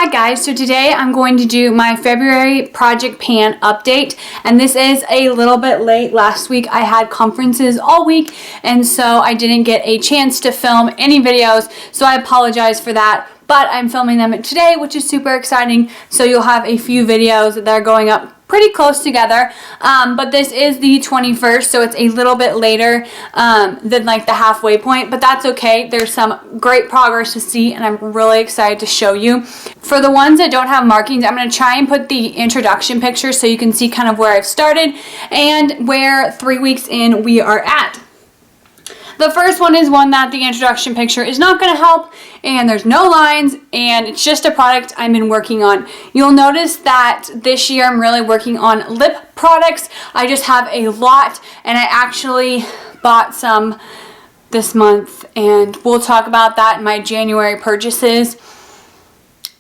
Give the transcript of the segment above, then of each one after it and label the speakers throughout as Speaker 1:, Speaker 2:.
Speaker 1: Hi guys, so today I'm going to do my February Project Pan update, and this is a little bit late. Last week I had conferences all week, and so I didn't get a chance to film any videos, so I apologize for that. But I'm filming them today, which is super exciting, so you'll have a few videos that are going up pretty close together, but this is the 21st, so it's a little bit later than like the halfway point, but that's okay. There's some great progress to see, and I'm really excited to show you. For the ones that don't have markings, I'm going to try and put the introduction picture so you can see kind of where I've started and where 3 weeks in we are at. The first one is one that the introduction picture is not going to help, and there's no lines, and it's just a product I've been working on. You'll notice that this year I'm really working on lip products. I just have a lot, and I actually bought some this month, and we'll talk about that in my January purchases.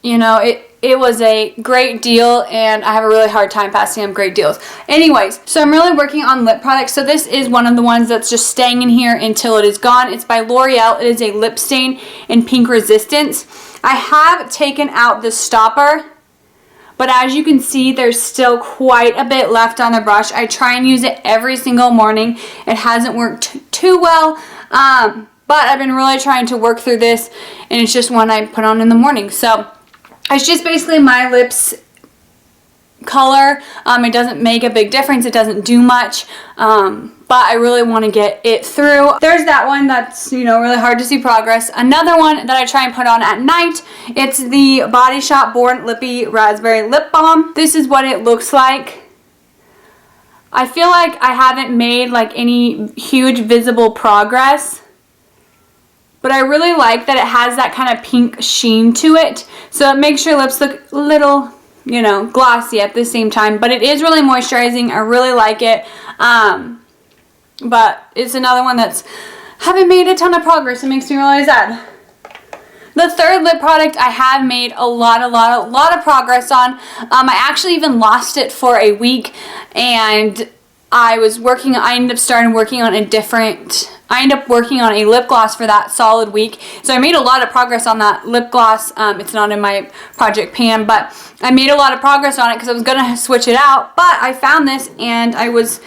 Speaker 1: You know, it was a great deal, and I have a really hard time passing up great deals. Anyways, so I'm really working on lip products. So this is one of the ones that's just staying in here until it is gone. It's by L'Oreal. It is a lip stain in Pink Resistance. I have taken out the stopper, but as you can see, there's still quite a bit left on the brush. I try and use it every single morning. It hasn't worked too well, but I've been really trying to work through this, and it's just one I put on in the morning. So it's just basically my lips color. It doesn't make a big difference. It doesn't do much, but I really want to get it through. There's that one that's, you know, really hard to see progress. Another one that I try and put on at night, it's the Body Shop Born Lippy Raspberry Lip Balm. This is what it looks like. I feel like I haven't made like any huge visible progress, but I really like that it has that kind of pink sheen to it. So it makes your lips look a little, you know, glossy at the same time. But it is really moisturizing. I really like it. But it's another one that's haven't made a ton of progress. It makes me really sad. The third lip product I have made a lot of progress on. I actually even lost it for a week, and I ended up starting working on I ended up working on a lip gloss for that solid week. So I made a lot of progress on that lip gloss. It's not in my Project Pan, but I made a lot of progress on it because I was going to switch it out. But I found this, and I was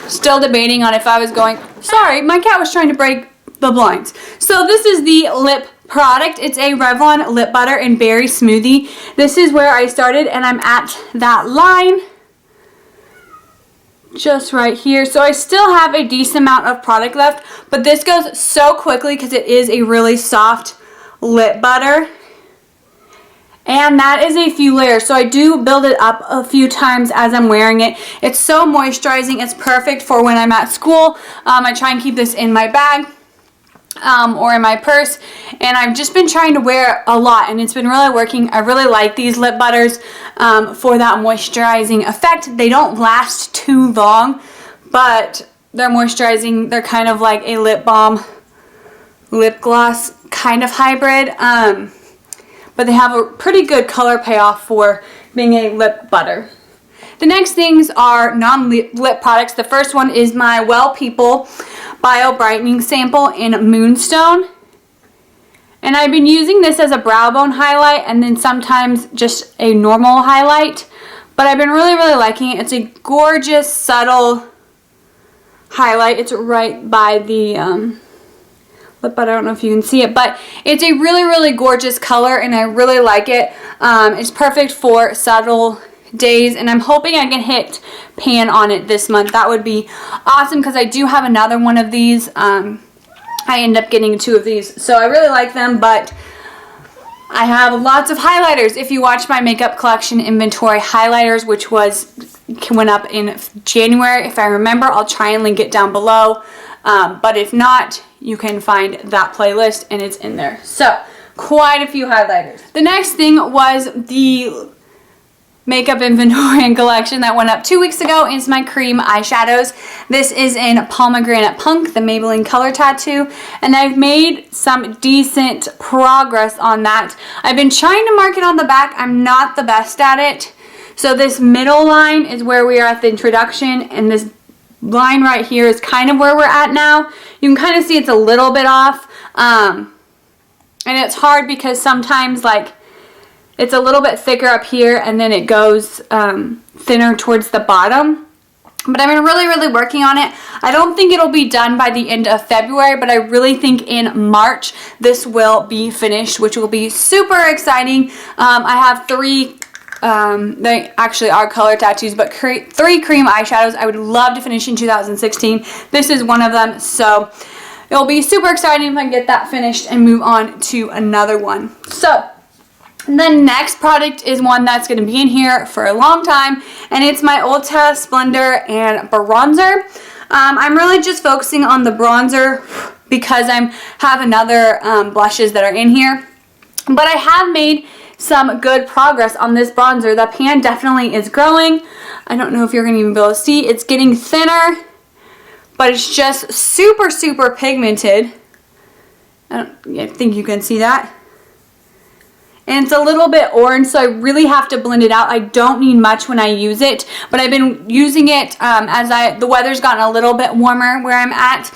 Speaker 1: still debating on if I was going... Sorry, my cat was trying to break the blinds. So this is the lip product. It's a Revlon Lip Butter and Berry Smoothie. This is where I started, and I'm at that line just right here. So I still have a decent amount of product left, but this goes so quickly because it is a really soft lip butter, and that is a few layers, so I do build it up a few times as I'm wearing it. It's so moisturizing. It's perfect for when I'm at school. I try and keep this in my bag or in my purse, and I've just been trying to wear a lot, and it's been really working. I really like these lip butters for that moisturizing effect. They don't last too long, but they're moisturizing. They're kind of like a lip balm, lip gloss kind of hybrid, but they have a pretty good color payoff for being a lip butter. The next things are non-lip products. The first one is my Well People Bio Brightening Sample in Moonstone. And I've been using this as a brow bone highlight and then sometimes just a normal highlight. But I've been really liking it. It's a gorgeous, subtle highlight. It's right by the lip butter. I don't know if you can see it, but it's a really gorgeous color, and I really like it. It's perfect for subtle days, and I'm hoping I can hit pan on it this month. That would be awesome because I do have another one of these. I end up getting 2 of these, so I really like them, but I have lots of highlighters. If you watch my makeup collection inventory highlighters, which went up in January, if I remember, I'll try and link it down below, but if not, you can find that playlist, and it's in there. So quite a few highlighters. The next thing was the makeup inventory and collection that went up 2 weeks ago is my cream eyeshadows. This is in Pomegranate Punk, the Maybelline Color Tattoo, and I've made some decent progress on that. I've been trying to mark it on the back. I'm not the best at it. So this middle line is where we are at the introduction, and this line right here is kind of where we're at now. You can kind of see it's a little bit off, and it's hard because sometimes like It's a little bit thicker up here, and then it goes thinner towards the bottom. But I've been really working on it. I don't think it'll be done by the end of February, but I really think in March this will be finished, which will be super exciting. I have three, they actually are color tattoos, but three cream eyeshadows I would love to finish in 2016. This is one of them, so it'll be super exciting if I can get that finished and move on to another one. So the next product is one that's going to be in here for a long time, and it's my Ulta Splendor and bronzer. I'm really just focusing on the bronzer because I have another blushes that are in here, but I have made some good progress on this bronzer. The pan definitely is growing. I don't know if you're going to even be able to see. It's getting thinner, but it's just super pigmented. I think you can see that. And it's a little bit orange, so I really have to blend it out. I don't need much when I use it, but I've been using it as the weather's gotten a little bit warmer where I'm at.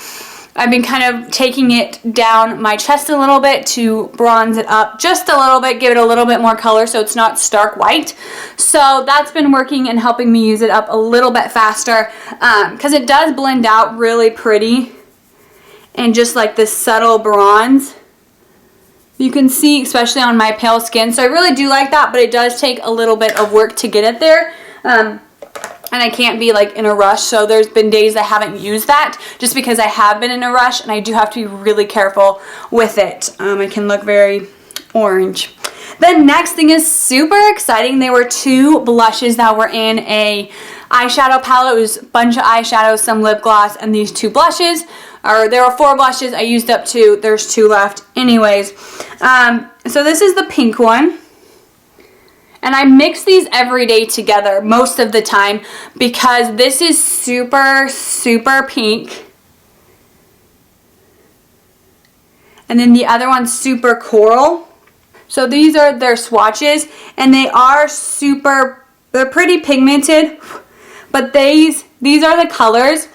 Speaker 1: I've been kind of taking it down my chest a little bit to bronze it up just a little bit, give it a little bit more color so it's not stark white. So that's been working and helping me use it up a little bit faster because it does blend out really pretty and just like this subtle bronze. You can see, especially on my pale skin. So I really do like that, but it does take a little bit of work to get it there. And I can't be like in a rush. So there's been days I haven't used that just because I have been in a rush, and I do have to be really careful with it. It can look very orange. The next thing is super exciting. There were two blushes that were in a eyeshadow palette. It was a bunch of eyeshadows, some lip gloss, and these two blushes. Or there were 4 blushes. I used up 2. There's 2 left. Anyways, so this is the pink one. And I mix these every day together most of the time because this is super pink. And then the other one's super coral. So these are their swatches, and they are they're pretty pigmented, but these are the colors,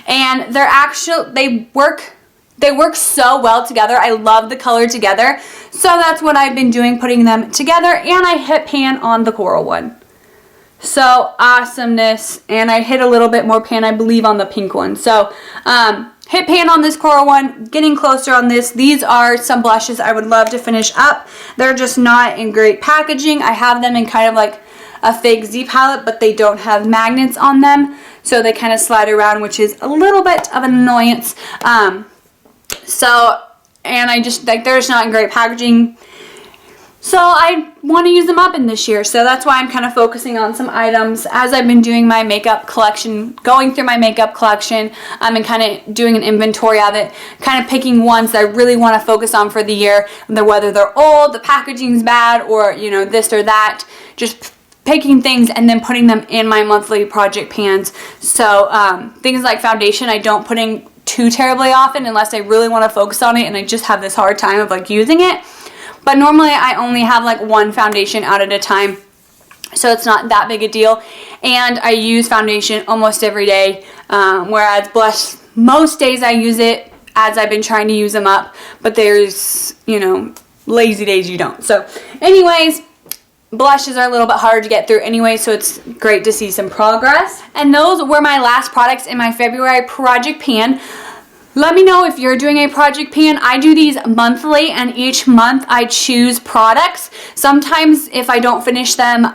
Speaker 1: and they work so well together. I love the color together. So that's what I've been doing, putting them together, and I hit pan on the coral one. So awesomeness, and I hit a little bit more pan, I believe, on the pink one. So hit pan on this coral one, getting closer on this. These are some blushes I would love to finish up. They're just not in great packaging. I have them in kind of like a fake Z palette, but they don't have magnets on them, so they kind of slide around, which is a little bit of an annoyance. And I just, like, they're just not in great packaging. So I want to use them up in this year. So that's why I'm kind of focusing on some items as I've been doing my makeup collection, going through my makeup collection, and kind of doing an inventory of it, kind of picking ones that I really want to focus on for the year, whether they're old, the packaging's bad, or, you know, this or that. Just picking things and then putting them in my monthly project pans. So things like foundation I don't put in too terribly often unless I really want to focus on it and I just have this hard time of like using it. But normally I only have like one foundation out at a time, so it's not that big a deal. And I use foundation almost every day, whereas blush, most days I use it as I've been trying to use them up, but there's, you know, lazy days you don't. So anyways, blushes are a little bit harder to get through anyway, so it's great to see some progress. And those were my last products in my February project pan. Let me know if you're doing a project pan. I do these monthly, and each month I choose products. Sometimes if I don't finish them,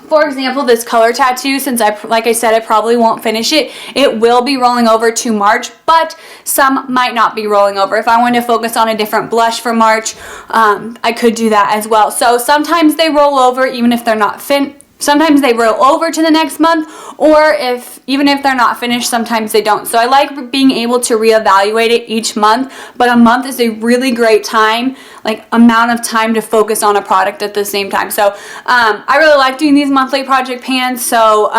Speaker 1: for example, this color tattoo, since like I said, I probably won't finish it. It will be rolling over to March, but some might not be rolling over. If I want to focus on a different blush for March, I could do that as well. So sometimes they roll over even if they're not sometimes they roll over to the next month, or even if they're not finished, sometimes they don't. So I like being able to reevaluate it each month, but a month is a really great time, like amount of time to focus on a product at the same time. So I really like doing these monthly project pans. So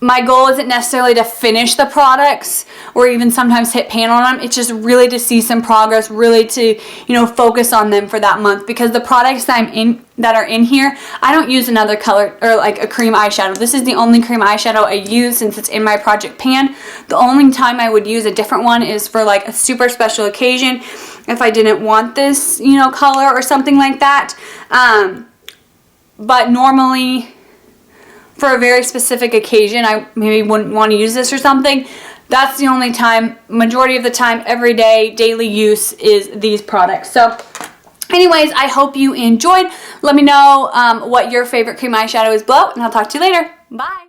Speaker 1: my goal isn't necessarily to finish the products or even sometimes hit pan on them. It's just really to see some progress, really to, you know, focus on them for that month, because the products that are in here, I don't use another color or like a cream eyeshadow. This is the only cream eyeshadow I use since it's in my project pan. The only time I would use a different one is for like a super special occasion, if I didn't want this, you know, color or something like that. But normally, for a very specific occasion, I maybe wouldn't want to use this or something. That's the only time, majority of the time, every day, daily use is these products. So anyways, I hope you enjoyed. Let me know what your favorite cream eyeshadow is below, and I'll talk to you later. Bye.